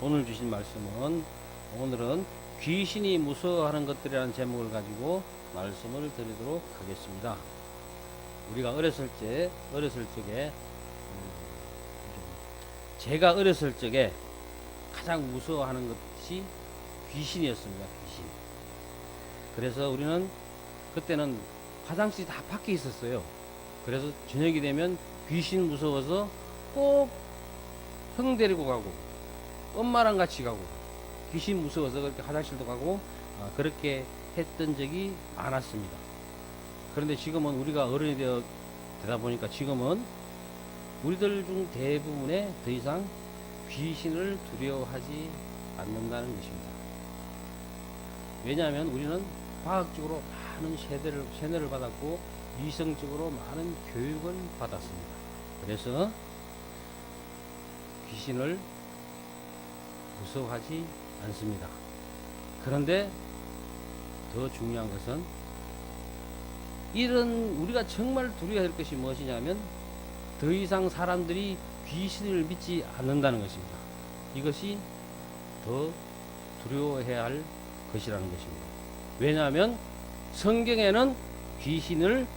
오늘 주신 말씀은 오늘은 귀신이 무서워하는 것들이라는 제목을 가지고 말씀을 드리도록 하겠습니다. 우리가 어렸을 적에 제가 어렸을 적에 가장 무서워하는 것이 귀신이었습니다. 귀신. 그래서 우리는 그때는 화장실이 다 밖에 있었어요. 그래서 저녁이 되면 귀신 무서워서 꼭 형 데리고 가고 엄마랑 같이 가고 귀신 무서워서 그렇게 화장실도 가고 그렇게 했던 적이 많았습니다. 그런데 지금은 우리가 어른이 되다 보니까 지금은 우리들 중 대부분에 더 이상 귀신을 두려워하지 않는다는 것입니다. 왜냐하면 우리는 과학적으로 많은 세뇌를 받았고 이성적으로 많은 교육을 받았습니다. 그래서 귀신을 무서워하지 않습니다. 그런데 더 중요한 것은 우리가 정말 두려워할 것이 무엇이냐면 더 이상 사람들이 귀신을 믿지 않는다는 것입니다. 이것이 더 두려워해야 할 것이라는 것입니다. 왜냐하면 성경에는 귀신을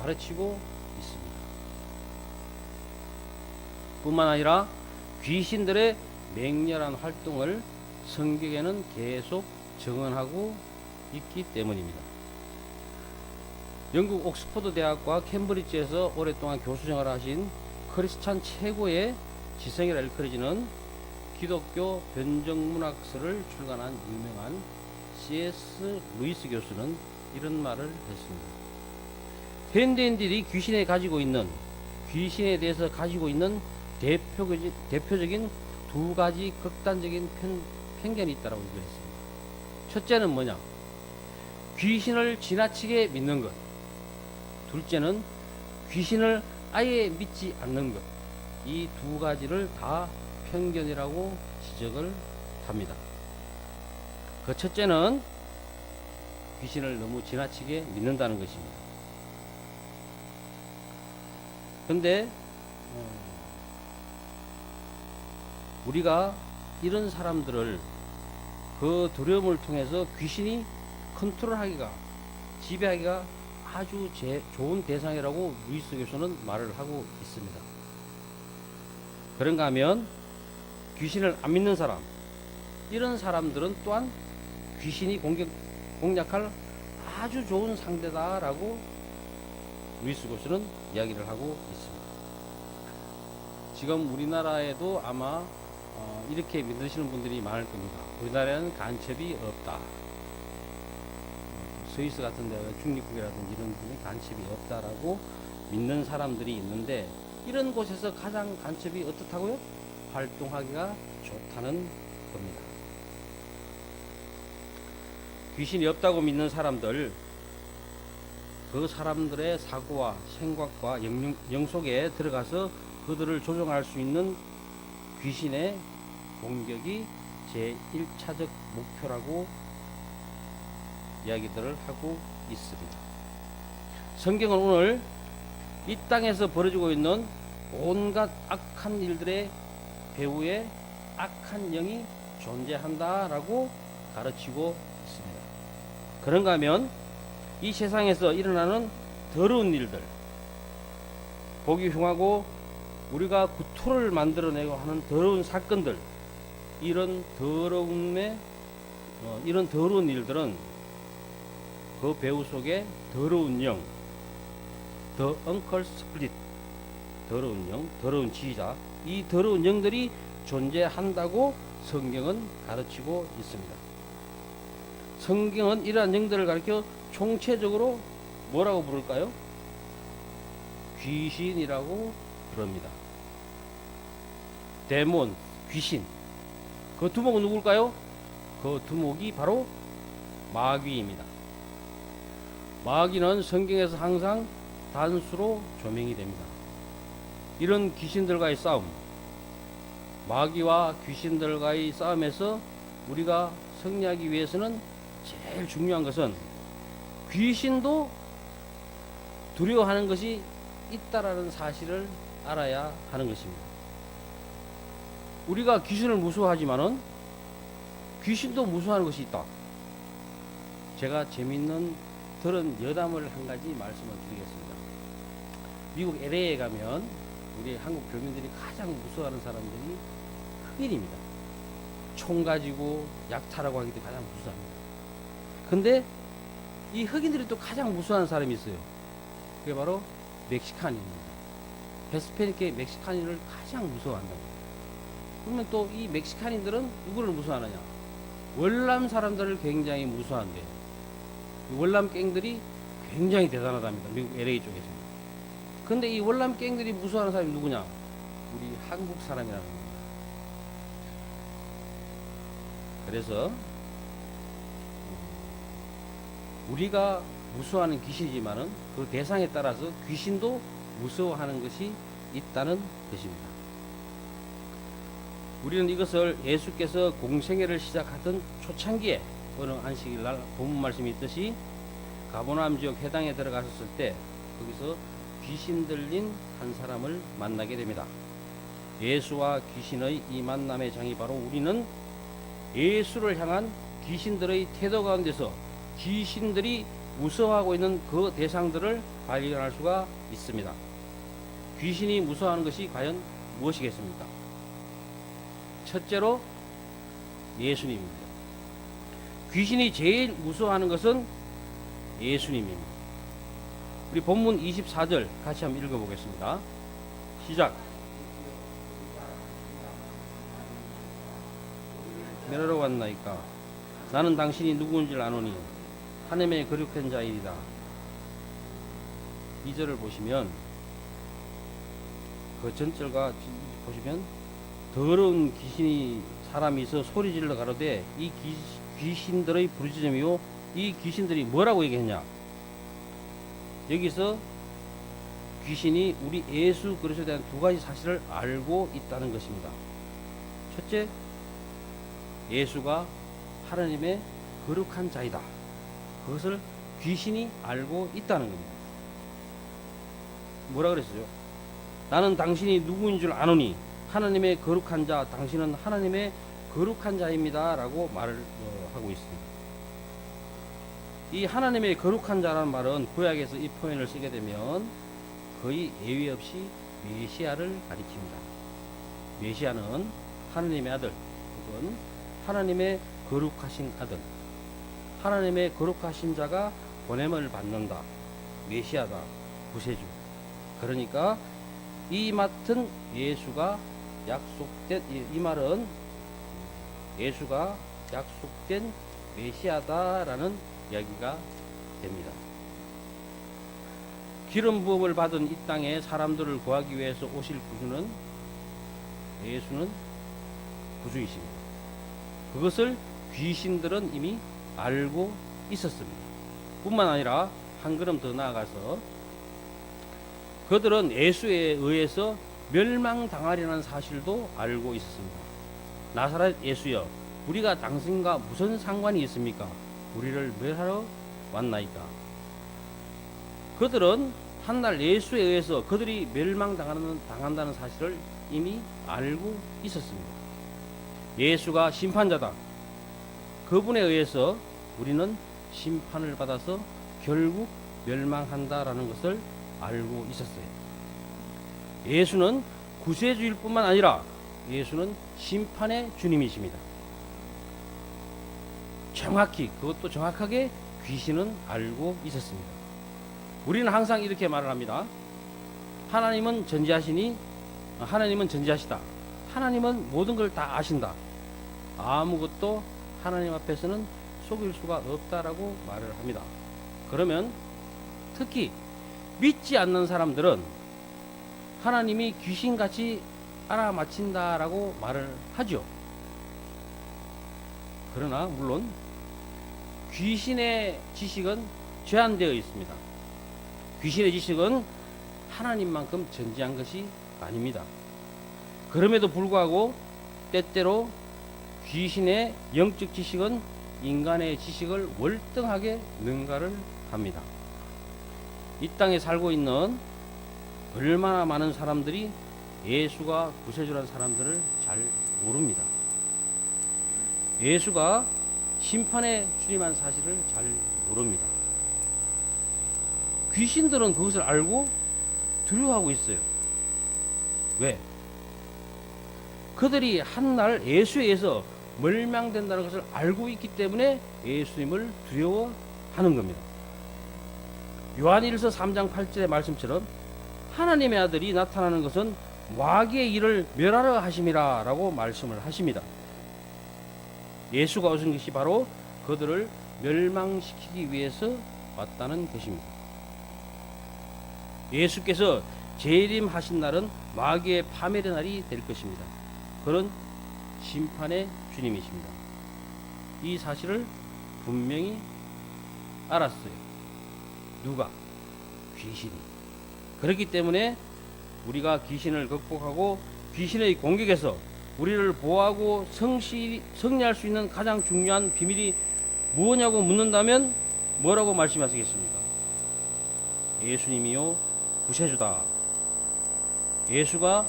가르치고 있습니다. 뿐만 아니라 귀신들의 맹렬한 활동을 성경에는 계속 증언하고 있기 때문입니다. 영국 옥스퍼드 대학과 캠브리지에서 오랫동안 교수 생활을 하신 크리스찬 최고의 지성이라 일컬어지는 기독교 변정문학서를 출간한 유명한 C.S. 루이스 교수는 이런 말을 했습니다. 현대인들이 귀신에 대해서 가지고 있는 대표적인 두 가지 극단적인 편견이 있다고 얘기했습니다. 첫째는 뭐냐? 귀신을 지나치게 믿는 것. 둘째는 귀신을 아예 믿지 않는 것. 이 두 가지를 다 편견이라고 지적을 합니다. 그 첫째는 귀신을 너무 지나치게 믿는다는 것입니다. 근데 우리가 이런 사람들을 그 두려움을 통해서 귀신이 컨트롤하기가 지배하기가 아주 좋은 대상이라고 루이스 교수는 말을 하고 있습니다. 그런가 하면 귀신을 안 믿는 사람, 이런 사람들은 또한 귀신이 공략할 아주 좋은 상대다라고 루이스 교수는 이야기를 하고 있습니다. 지금 우리나라에도 아마 이렇게 믿으시는 분들이 많을 겁니다. 우리나라에는 간첩이 없다. 스위스 같은 데 중립국이라든지 이런 데는 간첩이 없다라고 믿는 사람들이 있는데 이런 곳에서 가장 간첩이 어떻다고요? 활동하기가 좋다는 겁니다. 귀신이 없다고 믿는 사람들, 그 사람들의 사고와 생각과 영 속에 들어가서 그들을 조종할 수 있는 귀신의 공격이 제1차적 목표라고 이야기들을 하고 있습니다. 성경은 오늘 이 땅에서 벌어지고 있는 온갖 악한 일들의 배후에 악한 영이 존재한다라고 가르치고 있습니다. 그런가 하면 이 세상에서 일어나는 더러운 일들, 보기 흉하고 우리가 구토를 만들어내고 하는 더러운 사건들, 이런 더러운 일들은 그 배후 속에 더러운 영, The Uncle Spirit, 더러운 영, 더러운 지휘자, 이 더러운 영들이 존재한다고 성경은 가르치고 있습니다. 성경은 이러한 영들을 가리켜 총체적으로 뭐라고 부를까요? 귀신이라고 부릅니다. 데몬, 귀신. 그 두목은 누굴까요? 그 두목이 바로 마귀입니다. 마귀는 성경에서 항상 단수로 조명이 됩니다. 이런 귀신들과의 싸움, 마귀와 귀신들과의 싸움에서 우리가 승리하기 위해서는 제일 중요한 것은 귀신도 두려워하는 것이 있다라는 사실을 알아야 하는 것입니다. 우리가 귀신을 무서워하지만은 귀신도 무서워하는 것이 있다. 제가 재밌는 들은 여담을 한 가지 말씀을 드리겠습니다. 미국 LA에 가면 우리 한국 교민들이 가장 무서워하는 사람들이 흑인입니다. 총 가지고 약탈하고 하기도 가장 무서워합니다. 근데 이 흑인들이 또 가장 무서워하는 사람이 있어요. 그게 바로 멕시칸입니다. 히스패닉계 멕시칸인을 가장 무서워한다고. 그러면 또 이 멕시칸인들은 누구를 무서워하느냐? 월남 사람들을 굉장히 무서워한대요. 월남 갱들이 굉장히 대단하답니다. 미국 LA 쪽에서. 근데 이 월남 갱들이 무서워하는 사람이 누구냐? 우리 한국 사람이라는 겁니다. 그래서 우리가 무서워하는 귀신이지만은 그 대상에 따라서 귀신도 무서워하는 것이 있다는 것입니다. 우리는 이것을 예수께서 공생애를 시작하던 초창기에 어느 안식일 날 본문 말씀이 있듯이 가버나움 지역 회당에 들어가셨을 때 거기서 귀신 들린 한 사람을 만나게 됩니다. 예수와 귀신의 이 만남의 장이 바로 우리는 예수를 향한 귀신들의 태도 가운데서 귀신들이 무서워하고 있는 그 대상들을 발견할 수가 있습니다. 귀신이 무서워하는 것이 과연 무엇이겠습니까? 첫째로 예수님입니다. 귀신이 제일 무서워하는 것은 예수님입니다. 우리 본문 24절 같이 한번 읽어보겠습니다. 시작. 멸하러 왔나이까? 나는 당신이 누구인지를 아노니 하나님의 거룩한 자이리다. 2절을 보시면 그 전절과 보시면 더러운 귀신이 사람이 있어 소리질러 가로되 이 귀신들의 부르짖음이요 이 귀신들이 뭐라고 얘기했냐? 여기서 귀신이 우리 예수 그리스도에 대한 두 가지 사실을 알고 있다는 것입니다. 첫째, 예수가 하나님의 거룩한 자이다. 그것을 귀신이 알고 있다는 겁니다. 뭐라 그랬어요? 나는 당신이 누구인 줄 아노니 하나님의 거룩한 자, 당신은 하나님의 거룩한 자입니다. 라고 말을 하고 있습니다. 이 하나님의 거룩한 자라는 말은 구약에서 이 표현을 쓰게 되면 거의 예외 없이 메시아를 가리킵니다. 메시아는 하나님의 아들, 혹은 하나님의 거룩하신 아들, 하나님의 거룩하신 자가 보냄을 받는다. 메시아다. 구세주. 그러니까 이 맡은 예수가 약속된, 이 말은 예수가 약속된 메시아다라는 이야기가 됩니다. 기름 부음을 받은 이 땅에 사람들을 구하기 위해서 오실 구주는 예수는 구주이십니다. 그것을 귀신들은 이미 알고 있었습니다. 뿐만 아니라 한 걸음 더 나아가서 그들은 예수에 의해서 멸망당하리라는 사실도 알고 있었습니다. 나사렛 예수여, 우리가 당신과 무슨 상관이 있습니까? 우리를 멸하러 왔나이까? 그들은 한날 예수에 의해서 그들이 멸망당한다는 사실을 이미 알고 있었습니다. 예수가 심판자다. 그분에 의해서 우리는 심판을 받아서 결국 멸망한다라는 것을 알고 있었어요. 예수는 구세주일 뿐만 아니라 예수는 심판의 주님이십니다. 정확히, 그것도 정확하게 귀신은 알고 있었습니다. 우리는 항상 이렇게 말을 합니다. 하나님은 전지하시다. 하나님은 모든 걸 다 아신다. 아무것도 하나님 앞에서는 속일 수가 없다라고 말을 합니다. 그러면 특히 믿지 않는 사람들은 하나님이 귀신같이 알아맞힌다라고 말을 하죠. 그러나 물론 귀신의 지식은 제한되어 있습니다. 귀신의 지식은 하나님만큼 전지한 것이 아닙니다. 그럼에도 불구하고 때때로 귀신의 영적 지식은 인간의 지식을 월등하게 능가를 합니다. 이 땅에 살고 있는 얼마나 많은 사람들이 예수가 구세주라는 사람들을 잘 모릅니다. 예수가 심판에 주님한 사실을 잘 모릅니다. 귀신들은 그것을 알고 두려워하고 있어요. 왜? 그들이 한날 예수에 의해서 멸망된다는 것을 알고 있기 때문에 예수님을 두려워하는 겁니다. 요한일서 3장 8절의 말씀처럼 하나님의 아들이 나타나는 것은 마귀의 일을 멸하려 하심이라 라고 말씀을 하십니다. 예수가 오신 것이 바로 그들을 멸망시키기 위해서 왔다는 것입니다. 예수께서 재림하신 날은 마귀의 파멸의 날이 될 것입니다. 그런 심판의 주님이십니다. 이 사실을 분명히 알았어요. 누가? 귀신이. 그렇기 때문에 우리가 귀신을 극복하고 귀신의 공격에서 우리를 보호하고 승리할 수 있는 가장 중요한 비밀이 무엇냐고 묻는다면 뭐라고 말씀하시겠습니까? 예수님이요 구세주다. 예수가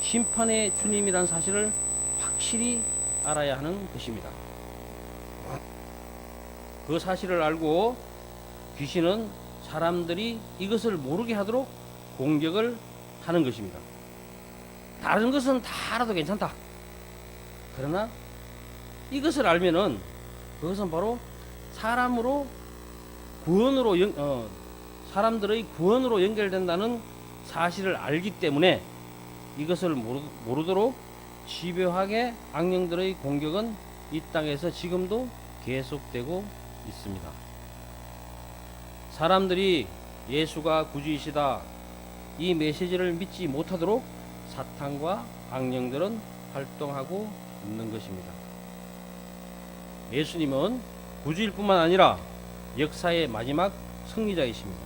심판의 주님이란 사실을 확실히 알아야 하는 것입니다. 그 사실을 알고 귀신은 사람들이 이것을 모르게 하도록 공격을 하는 것입니다. 다른 것은 다 알아도 괜찮다. 그러나 이것을 알면은 그것은 바로 사람으로 구원으로 사람들의 구원으로 연결된다는 사실을 알기 때문에 이것을 모르도록 집요하게 악령들의 공격은 이 땅에서 지금도 계속되고 있습니다. 사람들이 예수가 구주이시다 이 메시지를 믿지 못하도록 사탄과 악령들은 활동하고 있는 것입니다. 예수님은 구주일 뿐만 아니라 역사의 마지막 승리자이십니다.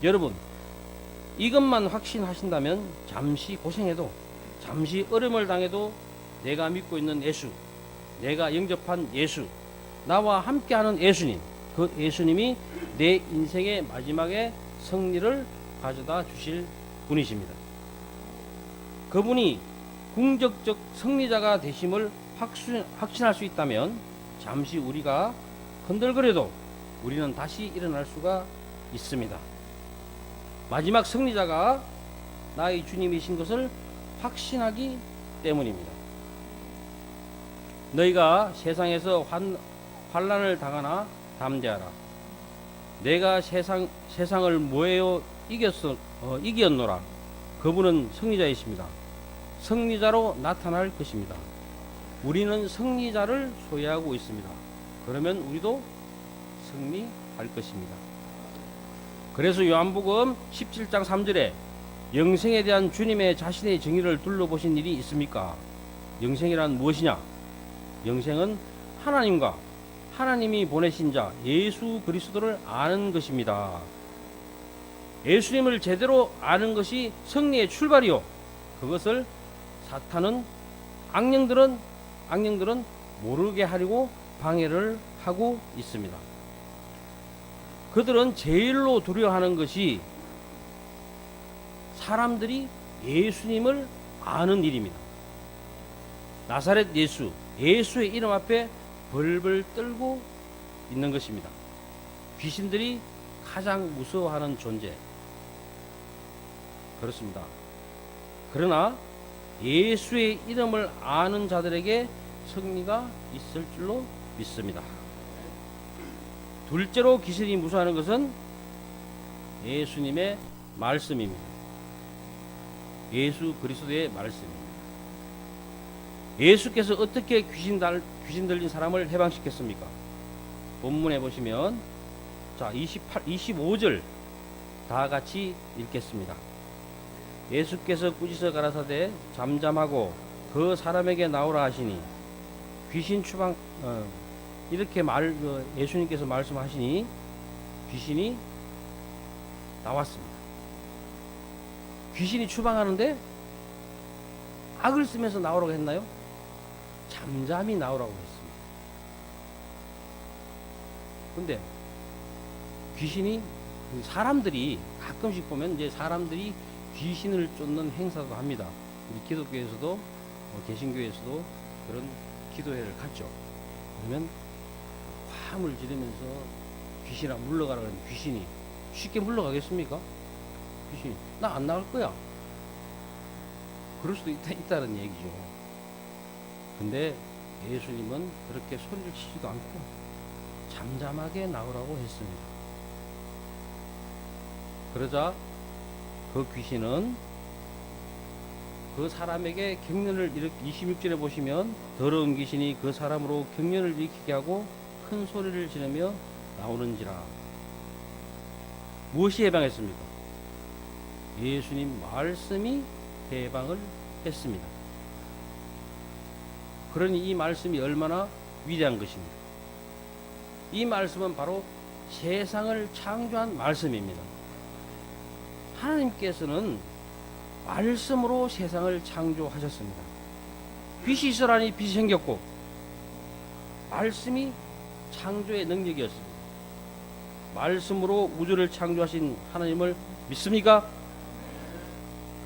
여러분, 이것만 확신하신다면 잠시 고생해도, 잠시 어려움을 당해도 내가 믿고 있는 예수, 내가 영접한 예수, 나와 함께하는 예수님, 그 예수님이 내 인생의 마지막에 승리를 가져다 주실 분이십니다. 그분이 궁극적 승리자가 되심을 확신할 수 있다면 잠시 우리가 흔들거려도 우리는 다시 일어날 수가 있습니다. 마지막 승리자가 나의 주님이신 것을 확신하기 때문입니다. 너희가 세상에서 환난을 당하나 담대하라. 내가 세상을 모여 이겼노라. 그분은 승리자이십니다. 승리자로 나타날 것입니다. 우리는 승리자를 소유하고 있습니다. 그러면 우리도 승리할 것입니다. 그래서 요한복음 17장 3절에 영생에 대한 주님의 자신의 정의를 둘러보신 일이 있습니까? 영생이란 무엇이냐? 영생은 하나님과 하나님이 보내신 자 예수 그리스도를 아는 것입니다. 예수님을 제대로 아는 것이 승리의 출발이요. 그것을 사탄은 악령들은 모르게 하려고 방해를 하고 있습니다. 그들은 제일로 두려워하는 것이 사람들이 예수님을 아는 일입니다. 나사렛 예수의 이름 앞에 벌벌 떨고 있는 것입니다. 귀신들이 가장 무서워하는 존재. 그렇습니다. 그러나 예수의 이름을 아는 자들에게 승리가 있을 줄로 믿습니다. 둘째로 귀신이 무서워하는 것은 예수님의 말씀입니다. 예수 그리스도의 말씀입니다. 예수께서 어떻게 귀신 들린 사람을 해방시켰습니까? 본문에 보시면 자 25절 다 같이 읽겠습니다. 예수께서 꾸짖어 가라사대 잠잠하고 그 사람에게 나오라 하시니 귀신 추방 이렇게 예수님께서 말씀하시니 귀신이 나왔습니다. 귀신이 추방하는데 악을 쓰면서 나오라고 했나요? 잠잠히 나오라고 했습니다. 근데 귀신이 사람들이 가끔씩 보면 이제 사람들이 귀신을 쫓는 행사도 합니다. 우리 기독교에서도 개신교에서도 그런 기도회를 갖죠. 그러면 화음을 지르면서 귀신아 물러가라 그러면 귀신이 쉽게 물러가겠습니까? 귀신이 나 안 나갈 거야. 그럴 수도 있다는 얘기죠. 근데 예수님은 그렇게 소리를 치지도 않고 잠잠하게 나오라고 했습니다. 그러자 그 귀신은 그 사람에게 경련을 26절에 보시면 더러운 귀신이 그 사람으로 경련을 일으키게 하고 큰 소리를 지르며 나오는지라. 무엇이 해방했습니까? 예수님 말씀이 해방을 했습니다. 그러니 이 말씀이 얼마나 위대한 것입니다. 이 말씀은 바로 세상을 창조한 말씀입니다. 하나님께서는 말씀으로 세상을 창조하셨습니다. 빛이 있으라니 빛이 생겼고 말씀이 창조의 능력이었습니다. 말씀으로 우주를 창조하신 하나님을 믿습니까?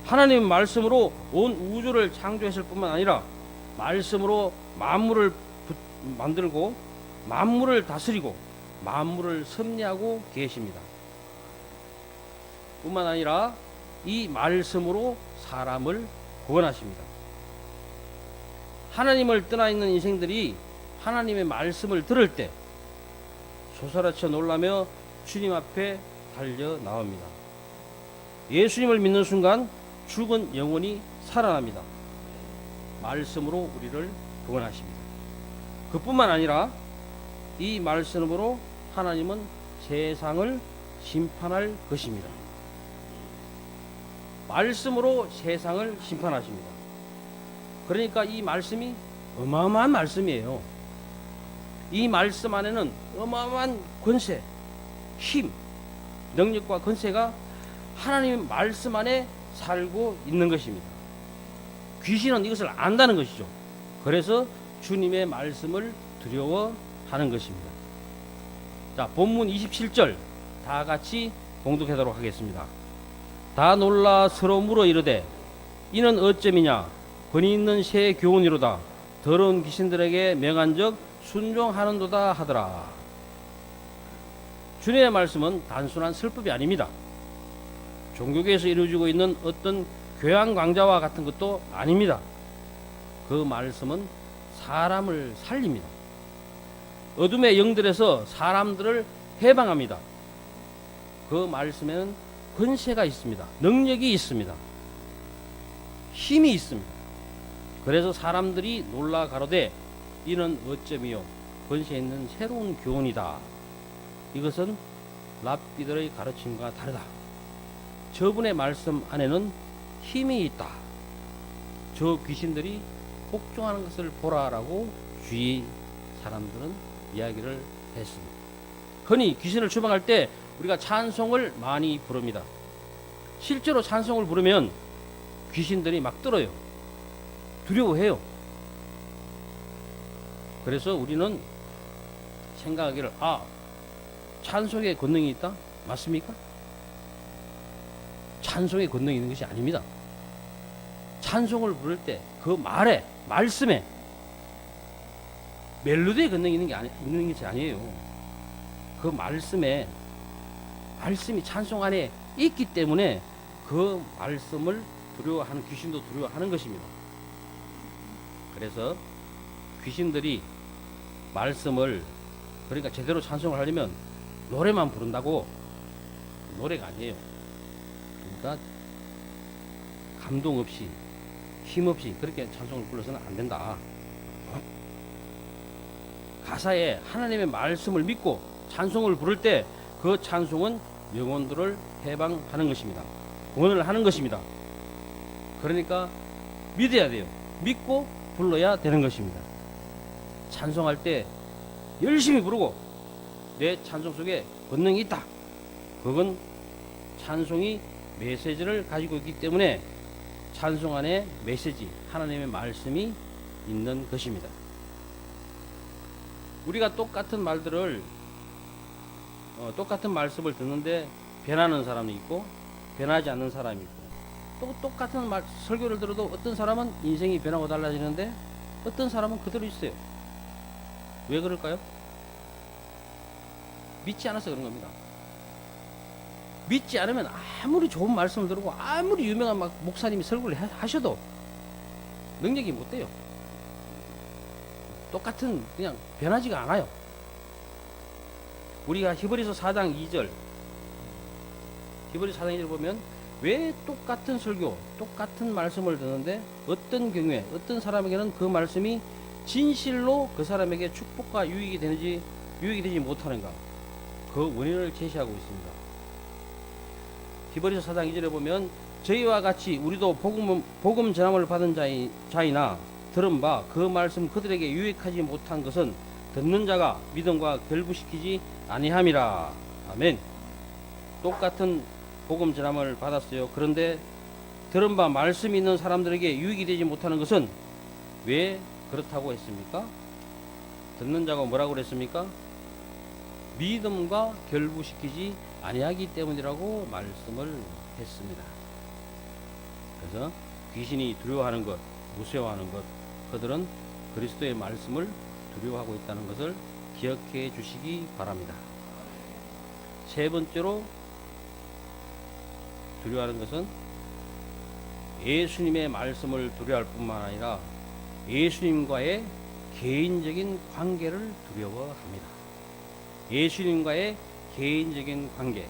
하나님은 말씀으로 온 우주를 창조했을 뿐만 아니라 말씀으로 만물을 만들고 만물을 다스리고 만물을 섭리하고 계십니다. 뿐만 아니라 이 말씀으로 사람을 구원하십니다. 하나님을 떠나 있는 인생들이 하나님의 말씀을 들을 때 솟아라쳐 놀라며 주님 앞에 달려 나옵니다. 예수님을 믿는 순간 죽은 영혼이 살아납니다. 말씀으로 우리를 구원하십니다. 그뿐만 아니라 이 말씀으로 하나님은 세상을 심판할 것입니다. 말씀으로 세상을 심판하십니다. 그러니까 이 말씀이 어마어마한 말씀이에요. 이 말씀 안에는 어마어마한 권세, 힘, 능력과 권세가 하나님의 말씀 안에 살고 있는 것입니다. 귀신은 이것을 안다는 것이죠. 그래서 주님의 말씀을 두려워하는 것입니다. 자, 본문 27절 다 같이 봉독하도록 하겠습니다. 다 놀라 서로 물어 이르되 이는 어쩌미냐 권위 있는 새 교훈이로다 더러운 귀신들에게 명한적 순종하는도다 하더라. 주님의 말씀은 단순한 설법이 아닙니다. 종교계에서 이루어지고 있는 어떤 교양 강좌와 같은 것도 아닙니다. 그 말씀은 사람을 살립니다. 어둠의 영들에서 사람들을 해방합니다. 그 말씀에는 권세가 있습니다. 능력이 있습니다. 힘이 있습니다. 그래서 사람들이 놀라 가로되 이는 어쩌미요 권세 있는 새로운 교훈이다. 이것은 랍비들의 가르침과 다르다. 저분의 말씀 안에는 힘이 있다. 저 귀신들이 복종하는 것을 보라라고 주위 사람들은 이야기를 했습니다. 흔히 귀신을 추방할 때 우리가 찬송을 많이 부릅니다. 실제로 찬송을 부르면 귀신들이 막 떨어요. 두려워해요. 그래서 우리는 생각하기를 찬송에 권능이 있다? 맞습니까? 찬송에 권능이 있는 것이 아닙니다. 찬송을 부를 때 그 말에 말씀에 멜로디에 권능이 있는 것이 아니에요. 그 말씀이 찬송 안에 있기 때문에 그 말씀을 두려워하는 귀신도 두려워하는 것입니다. 그래서 귀신들이 말씀을 그러니까 제대로 찬송을 하려면 노래만 부른다고 노래가 아니에요. 그러니까 감동 없이 힘 없이 그렇게 찬송을 불러서는 안 된다. 가사에 하나님의 말씀을 믿고 찬송을 부를 때 그 찬송은 영혼들을 해방하는 것입니다. 구원을 하는 것입니다. 그러니까 믿어야 돼요. 믿고 불러야 되는 것입니다. 찬송할 때 열심히 부르고 내 찬송 속에 권능이 있다. 그건 찬송이 메시지를 가지고 있기 때문에 찬송 안에 메시지, 하나님의 말씀이 있는 것입니다. 우리가 똑같은 말들을 똑같은 말씀을 듣는데 변하는 사람이 있고 변하지 않는 사람이 있고 또 똑같은 설교를 들어도 어떤 사람은 인생이 변하고 달라지는데 어떤 사람은 그대로 있어요. 왜 그럴까요? 믿지 않아서 그런 겁니다. 믿지 않으면 아무리 좋은 말씀을 들고 아무리 유명한 목사님이 설교를 하셔도 능력이 못 돼요. 똑같은 그냥 변하지가 않아요. 우리가 히브리서 4장 2절 보면 왜 똑같은 설교, 똑같은 말씀을 듣는데 어떤 경우에 어떤 사람에게는 그 말씀이 진실로 그 사람에게 축복과 유익이 되지 못하는가? 그 원인을 제시하고 있습니다. 히브리서 4장 2절에 보면 저희와 같이 우리도 복음 전함을 받은 자이나 들은 바 그 말씀 그들에게 유익하지 못한 것은 듣는 자가 믿음과 결부시키지 아니함이라. 아멘. 똑같은 복음 전함을 받았어요. 그런데 들은 바 말씀이 있는 사람들에게 유익이 되지 못하는 것은 왜 그렇다고 했습니까? 듣는 자가 뭐라고 그랬습니까? 믿음과 결부시키지 아니하기 때문이라고 말씀을 했습니다. 그래서 귀신이 두려워하는 것, 무서워하는 것, 그들은 그리스도의 말씀을 두려워하고 있다는 것을 기억해 주시기 바랍니다. 세 번째로 두려워하는 것은 예수님의 말씀을 두려워할 뿐만 아니라 예수님과의 개인적인 관계를 두려워합니다. 예수님과의 개인적인 관계.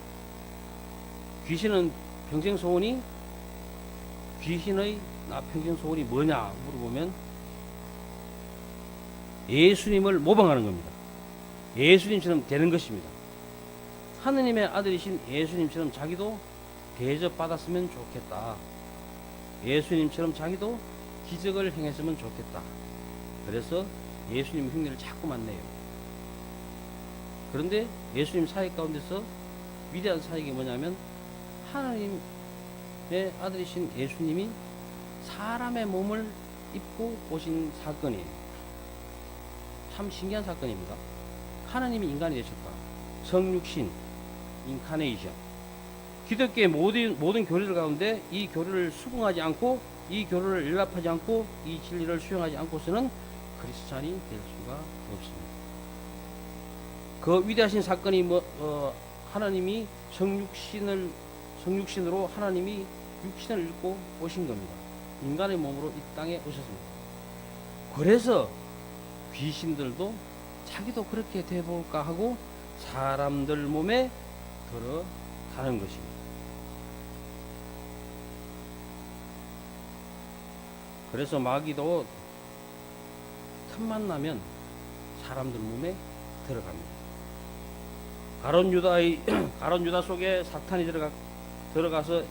귀신의 평생 소원이 뭐냐 물어보면 예수님을 모방하는 겁니다. 예수님처럼 되는 것입니다. 하느님의 아들이신 예수님처럼 자기도 대접받았으면 좋겠다. 예수님처럼 자기도 기적을 행했으면 좋겠다. 그래서 예수님 흉내를 자꾸만 내요. 그런데 예수님 사역 가운데서 위대한 사역이 뭐냐면 하나님의 아들이신 예수님이 사람의 몸을 입고 오신 사건이에요. 참 신기한 사건입니다. 하나님이 인간이 되셨다. 성육신, 인카네이션. 기독교의 모든 교리들 가운데 이 교리를 수긍하지 않고 이 교리를 연합하지 않고 이 진리를 수용하지 않고서는 크리스찬이 될 수가 없습니다. 그 위대하신 사건이 하나님이 성육신으로 하나님이 육신을 입고 오신 겁니다. 인간의 몸으로 이 땅에 오셨습니다. 그래서 귀신들도 자기도 그렇게 돼볼까 하고 사람들 몸에 들어가는 것입니다. 그래서 마귀도 틈만 나면 사람들 몸에 들어갑니다. 가룟 유다 속에 사탄이 들어가서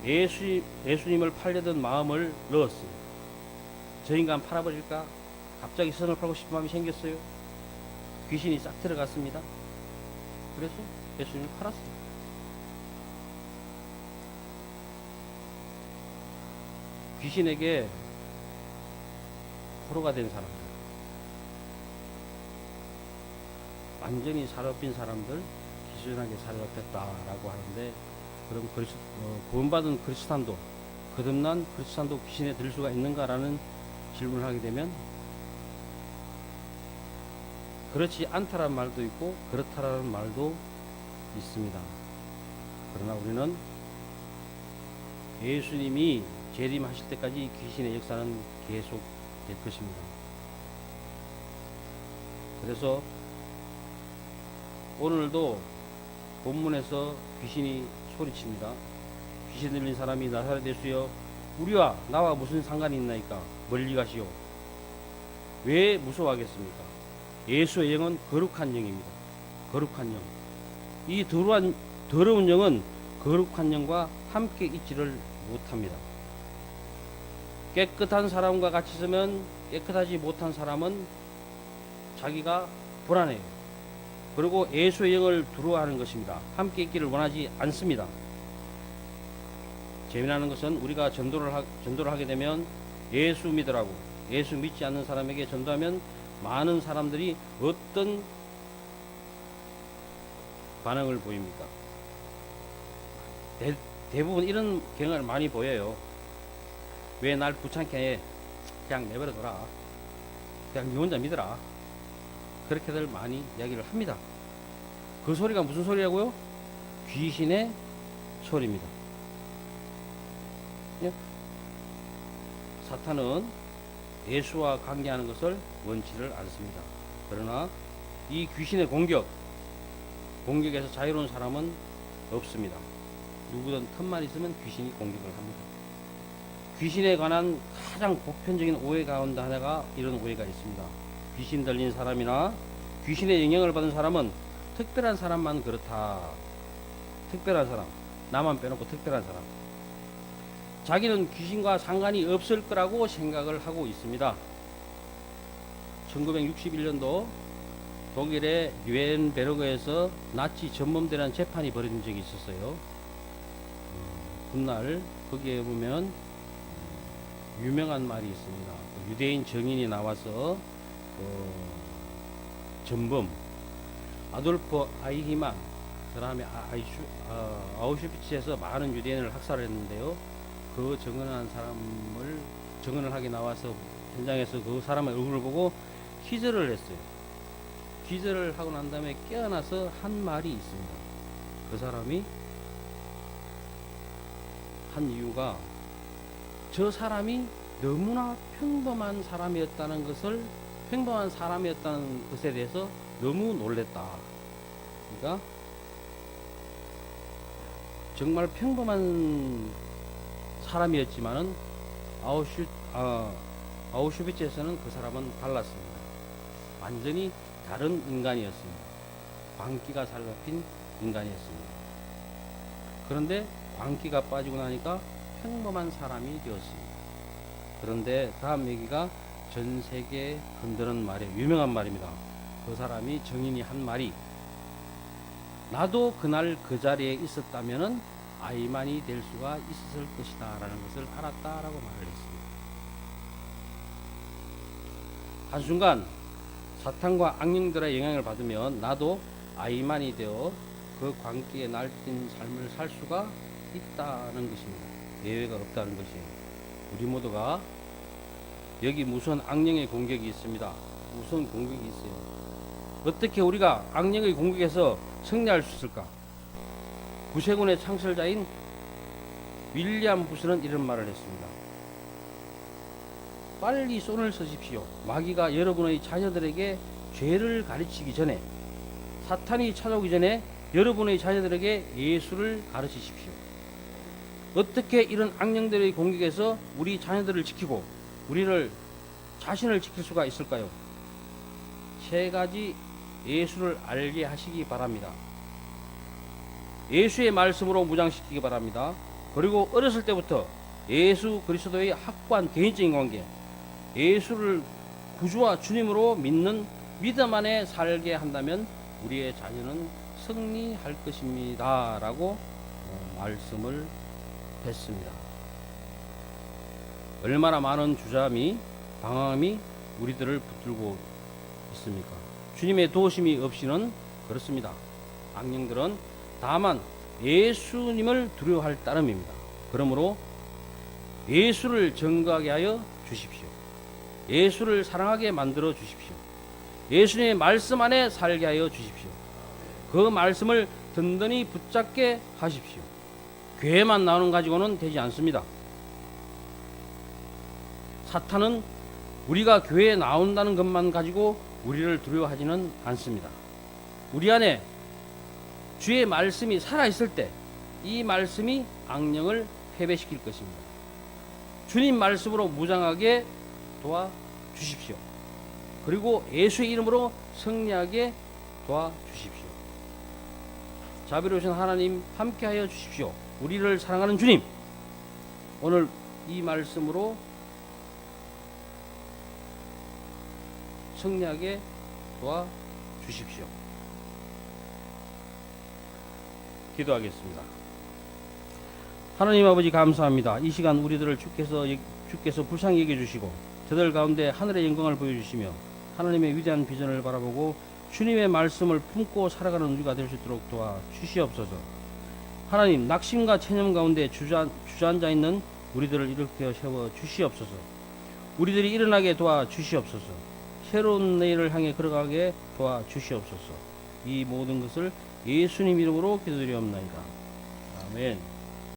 예수님을 팔려던 마음을 넣었어요. 저 인간 팔아버릴까? 갑자기 선을 팔고 싶은 마음이 생겼어요. 귀신이 싹 들어갔습니다. 그래서 예수님을 팔았어요. 귀신에게 포로가 된 사람들, 완전히 사로잡힌 사람들, 기준하게 사로잡혔다라고 하는데, 그럼 구원받은 그리스도인도, 거듭난 그리스도인도 귀신에 들 수가 있는가라는 질문을 하게 되면 그렇지 않다라는 말도 있고 그렇다라는 말도 있습니다. 그러나 우리는 예수님이 재림하실 때까지 귀신의 역사는 계속 될 것입니다. 그래서 오늘도 본문에서 귀신이 소리칩니다. 귀신 들린 사람이 나사렛 예수여 우리와 나와 무슨 상관이 있나이까 멀리 가시오. 왜 무서워하겠습니까? 예수의 영은 거룩한 영입니다. 거룩한 영. 이 더러운 영은 거룩한 영과 함께 있지를 못합니다. 깨끗한 사람과 같이 있으면 깨끗하지 못한 사람은 자기가 불안해요. 그리고 예수의 영을 두려워하는 것입니다. 함께 있기를 원하지 않습니다. 재미나는 것은 우리가 전도를 하게 되면 예수 믿으라고 예수 믿지 않는 사람에게 전도하면 많은 사람들이 어떤 반응을 보입니까? 대부분 이런 경향을 많이 보여요. 왜 날 귀찮게 해? 그냥 내버려둬라. 그냥 니 혼자 믿어라. 그렇게들 많이 이야기를 합니다. 그 소리가 무슨 소리라고요? 귀신의 소리입니다. 예? 사탄은 예수와 관계하는 것을 원치를 않습니다. 그러나 이 귀신의 공격에서 자유로운 사람은 없습니다. 누구든 틈만 있으면 귀신이 공격을 합니다. 귀신에 관한 가장 보편적인 오해 가운데 하나가 이런 오해가 있습니다. 귀신 들린 사람이나 귀신의 영향을 받은 사람은 특별한 사람만 그렇다. 특별한 사람, 나만 빼놓고 특별한 사람. 자기는 귀신과 상관이 없을 거라고 생각을 하고 있습니다. 1961년도 독일의 뉘렌베르크에서 나치 전범대라는 재판이 벌어진 적이 있었어요. 훗날 거기에 보면 유명한 말이 있습니다. 유대인 정인이 나와서 전범 아돌프 아이히만, 그 다음에 아우슈비츠에서 많은 유대인을 학살을 했는데요. 그 증언을 하게 나와서 현장에서 그 사람의 얼굴을 보고 기절을 했어요. 기절을 하고 난 다음에 깨어나서 한 말이 있습니다. 그 사람이 한 이유가 저 사람이 너무나 평범한 사람이었다는 것에 대해서 너무 놀랬다. 그러니까 정말 평범한 사람이었지만은 아우슈비츠에서는 그 사람은 달랐습니다. 완전히 다른 인간이었습니다. 광기가 살갑힌 인간이었습니다. 그런데 광기가 빠지고 나니까 평범한 사람이 되었습니다. 그런데 다음 얘기가 전 세계에 흔드는 말이에요. 유명한 말입니다. 그 사람이 정인이 한 말이, 나도 그날 그 자리에 있었다면은 아이만이 될 수가 있었을 것이다 라는 것을 알았다라고 말을 했습니다. 한순간 사탄과 악령들의 영향을 받으면 나도 아이만이 되어 그 광기에 날뛴 삶을 살 수가 있다는 것입니다. 예외가 없다는 것이에요. 우리 모두가 여기 무슨 악령의 공격이 있습니다. 무슨 공격이 있어요. 어떻게 우리가 악령의 공격에서 승리할 수 있을까? 구세군의 창설자인 윌리엄 부스는 이런 말을 했습니다. 빨리 손을 쓰십시오. 마귀가 여러분의 자녀들에게 죄를 가르치기 전에, 사탄이 찾아오기 전에 여러분의 자녀들에게 예수를 가르치십시오. 어떻게 이런 악령들의 공격에서 우리 자녀들을 지키고 우리를 자신을 지킬 수가 있을까요? 세 가지 예수를 알게 하시기 바랍니다. 예수의 말씀으로 무장시키기 바랍니다. 그리고 어렸을 때부터 예수 그리스도의 확고한 개인적인 관계, 예수를 구주와 주님으로 믿는 믿음 안에 살게 한다면 우리의 자녀는 승리할 것입니다 라고 말씀을 했습니다. 얼마나 많은 주저함이, 방황함이 우리들을 붙들고 있습니까? 주님의 도우심이 없이는 그렇습니다. 악령들은 다만 예수님을 두려워할 따름입니다. 그러므로 예수를 증거하게 하여 주십시오. 예수를 사랑하게 만들어 주십시오. 예수님의 말씀 안에 살게 하여 주십시오. 그 말씀을 든든히 붙잡게 하십시오. 교회만 나오는 가지고는 되지 않습니다. 사탄은 우리가 교회에 나온다는 것만 가지고 우리를 두려워하지는 않습니다. 우리 안에 주의 말씀이 살아있을 때 이 말씀이 악령을 패배시킬 것입니다. 주님 말씀으로 무장하게 도와주십시오. 그리고 예수의 이름으로 승리하게 도와주십시오. 자비로우신 하나님 함께하여 주십시오. 우리를 사랑하는 주님, 오늘 이 말씀으로 승리하게 도와주십시오. 기도하겠습니다. 하나님 아버지 감사합니다. 이 시간 우리들을 주께서 불쌍히 여겨주시고 저들 가운데 하늘의 영광을 보여주시며 하나님의 위대한 비전을 바라보고 주님의 말씀을 품고 살아가는 우리가 될 수 있도록 도와주시옵소서. 하나님, 낙심과 체념 가운데 주저앉아 있는 우리들을 일으켜 세워 주시옵소서. 우리들이 일어나게 도와 주시옵소서. 새로운 내일을 향해 걸어가게 도와 주시옵소서. 이 모든 것을 예수님 이름으로 기도드리옵나이다. 아멘.